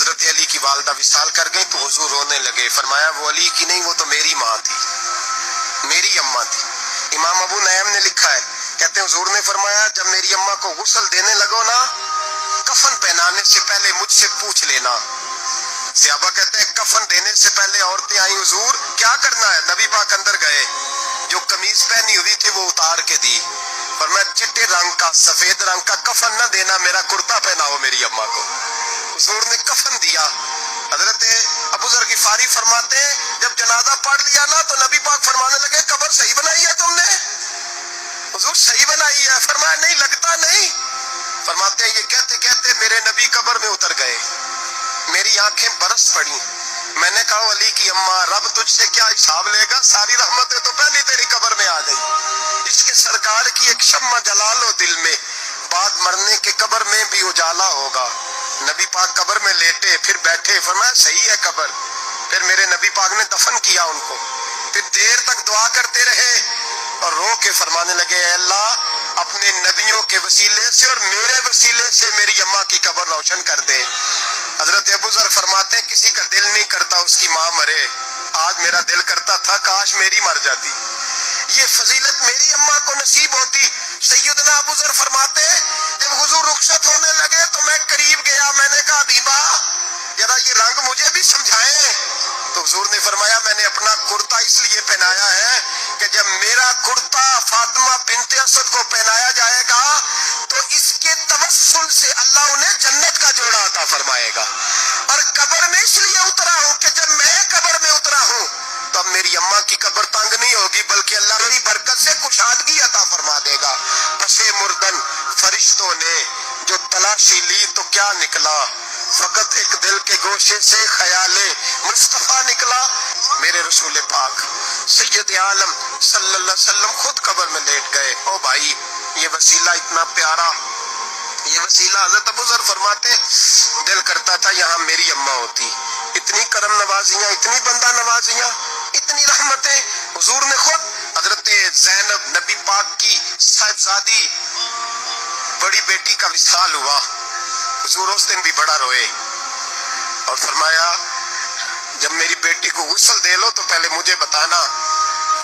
हजरत अली की वालदा विसाल कर गई तो हुजूर रोने लगे। फरमाया वो अली की नहीं, वो तो मेरी माँ थी, मेरी अम्मा थी। इमाम अबू नईम ने लिखा है, कहते हैं हुजूर ने फरमाया जब मेरी अम्मा को गुस्ल देने लगो ना, कफन पहनाने से पहले मुझसे पूछ लेना। सहाबा कहते हैं कफन देने से पहले औरतें आई, हुजूर क्या करना है? नबी पाक अंदर गए, जो कमीज पहनी हुई थी वो उतार के दी। और मैं चिट्टे रंग का सफेद रंग का कफन न देना, मेरा कुर्ता पहनाओ मेरी अम्मा को। हुजूर ने कफन दिया। हजरत अबू ज़र गिफारी फरमाते हैं जब जनाजा पढ़ लिया ना तो नबी पाक फरमाने लगे कब्र सही बनाई है तुमने? हुजूर सही बनाई है। फरमाया नहीं लगता नहीं। फरमाते हैं ये कहते कहते मेरे नबी कब्र में उतर गए, मेरी आंखें बरस पड़ी। मैंने कहा अली की अम्मा रब तुझसे क्या हिसाब लेगा, सारी रहमतें तो पहली तेरी कब्र में आ गई। इसके सरकार की एक शम्मा जला लो दिल में, बाद मरने के कब्र में भी उजाला होगा। नबी पाक कब्र में लेटे फिर बैठे, फरमाया सही है कब्र। फिर मेरे नबी पाक ने दफन किया उनको। फिर देर तक दुआ करते रहे और रो के फरमाने लगे अल्लाह अपने नबियों के वसीले से और मेरे वसीले से मेरी अम्मा की कब्र रोशन कर दे। हजरत अबू ज़र फरमाते हैं किसी का दिल नहीं करता उसकी माँ मरे, आज मेरा दिल करता था काश मेरी मर जाती, ये फजीलत मेरी अम्मा को नसीब होती। सैयदना अबू ज़र फरमाते जब हुजूर रुखसत होने लगे तो मैं करीब गया, मैंने कहा हबीबा जरा ये रंग मुझे भी समझाएं। तो हुजूर ने फरमाया मैंने अपना कुर्ता इसलिए पहनाया है कि जब मेरा कुर्ता फातिमा बिनते असद को पहनाया जाएगा तो इसके तवस्सुल से अल्लाह उन्हें जन्नत का जोड़ा अता फरमाएगा। और कब्र में इसलिए उतरा हूँ कि जब मैं कब्र में उतरा हूँ तो अब मेरी अम्मा की कब्र तंग नहीं होगी, बल्कि अल्लाह मेरी बरकत से कुशादगी अता फरमा देगा। पसे मुर्दन फरिश्तों ने जो तलाशी ली तो क्या निकला, फकत एक दिल के गोशे से ख्याले मुस्तफा निकला। मेरे रसूल पाक सैयद आलम सल्लल्लाहु अलैहि वसल्लम खुद कब्र में लेट गए। ओ भाई ये वसीला इतना प्यारा, ये वसीला हज़रत अबू ज़र फरमाते दिल करता था यहाँ मेरी अम्मा होती। इतनी करम नवाजियाँ, इतनी बंदा नवाजियाँ, इतनी रहमतें। हुजूर ने खुद हजरत ज़ैनब नबी पाक की साहिबजादी बड़ी बेटी का विसाल हुआ, हुजूर उस दिन भी बड़ा रोए और फरमाया जब मेरी बेटी को गुस्ल दे लो तो पहले मुझे बताना,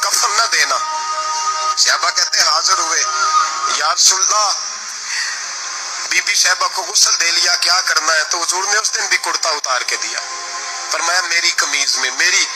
कफन न देना। सहाबा कहते हैं हाजिर हुए, या रसूलल्लाह बीबी साहबा को गुस्ल दे लिया, क्या करना है? तो हुजूर ने उस दिन भी कुर्ता उतार के दिया। फरमाया मेरी कमीज में मेरी